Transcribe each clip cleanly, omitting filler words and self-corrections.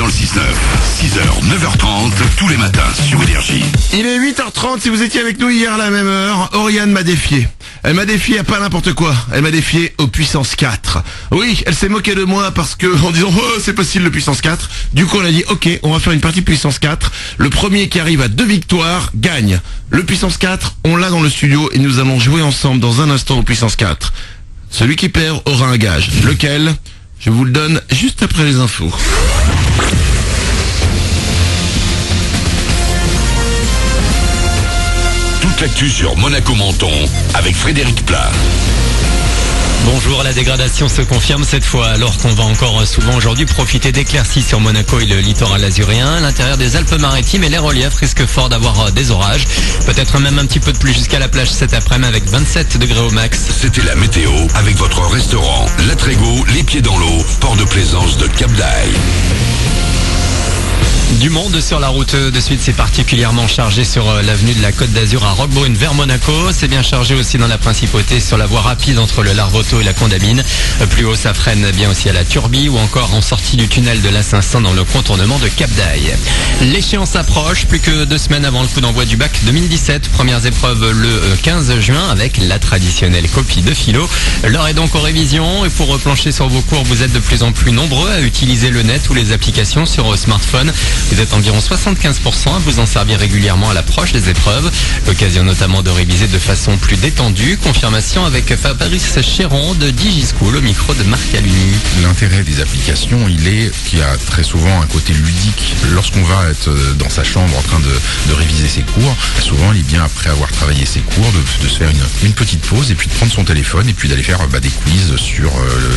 le 6-9. 6h, 9h30, tous les matins sur Énergie. Il est 8h30, si vous étiez avec nous hier à la même heure, Oriane m'a défié. Elle m'a défié à pas n'importe quoi. Elle m'a défié au puissance 4. Oui, elle s'est moquée de moi parce que, en disant, oh, c'est facile le puissance 4. Du coup, on a dit, ok, on va faire une partie puissance 4. Le premier qui arrive à 2 victoires gagne. Le puissance 4, on l'a dans le studio et nous allons jouer ensemble dans un instant au puissance 4. Celui qui perd aura un gage. Lequel? Je vous le donne juste après les infos. Toute l'actu sur Monaco Menton avec Frédéric Plat. Bonjour, la dégradation se confirme cette fois alors qu'on va encore souvent aujourd'hui profiter d'éclaircies sur Monaco et le littoral azuréen. L'intérieur des Alpes-Maritimes et les reliefs risquent fort d'avoir des orages. Peut-être même un petit peu de pluie jusqu'à la plage cet après-midi avec 27 degrés au max. C'était la météo avec votre restaurant La Trégo, les pieds dans l'eau, port de plaisance de Cap d'Aille. Du monde sur la route de suite, c'est particulièrement chargé sur l'avenue de la Côte d'Azur à Roquebrune vers Monaco. C'est bien chargé aussi dans la principauté sur la voie rapide entre le Larvoto et la Condamine. Plus haut, ça freine bien aussi à la Turbie ou encore en sortie du tunnel de la Saint-Saëns dans le contournement de Cap d'Aille. L'échéance approche, plus que 2 semaines avant le coup d'envoi du bac 2017. Premières épreuves le 15 juin avec la traditionnelle copie de philo. L'heure est donc aux révisions et pour replancher sur vos cours, vous êtes de plus en plus nombreux à utiliser le net ou les applications sur smartphone. Vous êtes environ 75% à vous en servir régulièrement à l'approche des épreuves. L'occasion notamment de réviser de façon plus détendue. Confirmation avec Fabrice Chéron de DigiSchool au micro de Marc Aluni. L'intérêt des applications, il est qu'il y a très souvent un côté ludique. Lorsqu'on va être dans sa chambre en train de réviser ses cours, souvent il est bien après avoir travaillé ses cours de se faire une petite pause et puis de prendre son téléphone et puis d'aller faire des quiz sur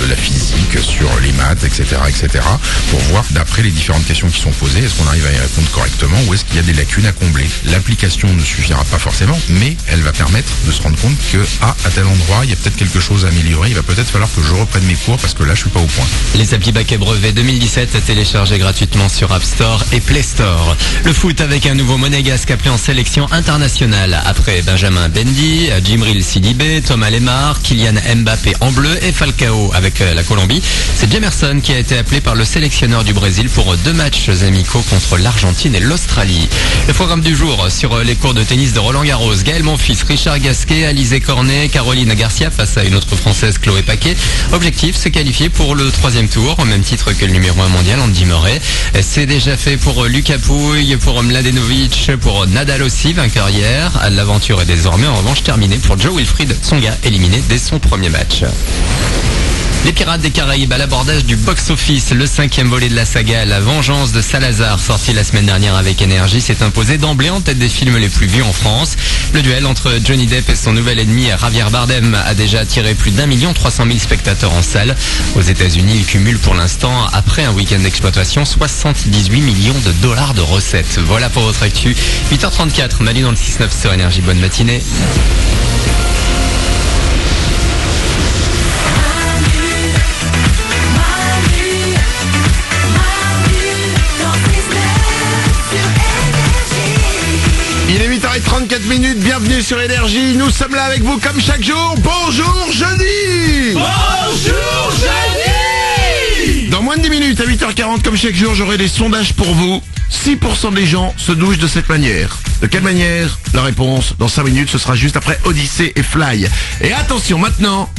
la physique, sur les maths, etc., pour voir d'après les différentes questions qui sont posées, est-ce qu'on arrive à y répondre correctement ou est-ce qu'il y a des lacunes à combler. L'application ne suffira pas forcément, mais elle va permettre de se rendre compte que à tel endroit, il y a peut-être quelque chose à améliorer, il va peut-être falloir que je reprenne mes cours parce que là je suis pas au point. Les applis bac et brevet 2017 à télécharger gratuitement sur App Store et Play Store. Le foot avec un nouveau monégasque appelé en sélection internationale. Après Benjamin Mendy, Djibril Sidibé, Thomas Lemar, Kylian Mbappé en bleu et Falcao avec la Colombie. C'est Jamerson qui a été appelé par le sélectionneur du Brésil pour 2 matchs amicaux contre l'Argentine et l'Australie. Le programme du jour sur les cours de tennis de Roland Garros. Gaël Monfils, Richard Gasquet, Alizé Cornet, Caroline Garcia face à une autre française, Chloé Paquet. Objectif, se qualifier pour le 3e tour, au même titre que le numéro 1 mondial, Andy Murray. C'est déjà fait pour Lucas Pouille, pour Mladenovic, pour Nadal aussi, vainqueur hier. L'aventure est désormais en revanche terminée pour Joe Wilfried Tsonga, éliminé dès son premier match. Les Pirates des Caraïbes à l'abordage du box-office. Le 5e volet de la saga, La Vengeance de Salazar, sorti la semaine dernière avec Énergie, s'est imposé d'emblée en tête des films les plus vus en France. Le duel entre Johnny Depp et son nouvel ennemi Javier Bardem a déjà attiré plus d'1 300 000 spectateurs en salle. Aux États-Unis, il cumule pour l'instant, après un week-end d'exploitation, 78 millions de dollars de recettes. Voilà pour votre actu. 8h34, Manu dans le 6-9 sur Énergie. Bonne matinée. Il est 8h34, bienvenue sur Énergie. Nous sommes là avec vous comme chaque jour. Bonjour jeudi. Bonjour jeudi. Dans moins de 10 minutes, à 8h40, comme chaque jour, j'aurai des sondages pour vous. 6% des gens se douchent de cette manière. De quelle manière? La réponse, dans 5 minutes, ce sera juste après Odyssée et Fly. Et attention, maintenant,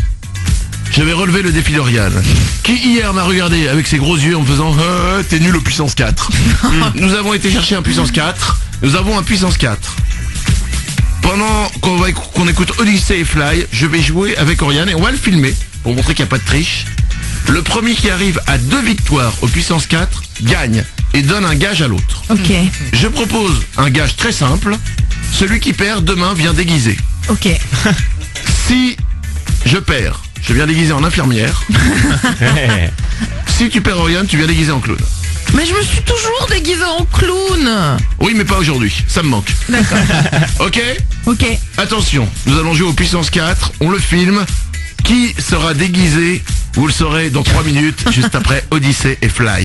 je vais relever le défi d'Oriane, qui hier m'a regardé avec ses gros yeux en me faisant « t'es nul au puissance 4 ». Nous avons été chercher un puissance 4. Nous avons un puissance 4. Pendant qu'on écoute Odyssey et Fly, je vais jouer avec Oriane et on va le filmer pour montrer qu'il n'y a pas de triche. Le premier qui arrive à 2 victoires au puissance 4 gagne et donne un gage à l'autre. Ok. Je propose un gage très simple. Celui qui perd demain vient déguisé. Ok. Si je perds, je viens déguisé en infirmière. Si tu perds Oriane, tu viens déguisé en clown. Mais je me suis toujours déguisée en clown. Oui, mais pas aujourd'hui, ça me manque. D'accord. Ok? Ok. Attention, nous allons jouer au puissance 4, on le filme. Qui sera déguisé? Vous le saurez dans 3 minutes, juste après Odyssey et Fly.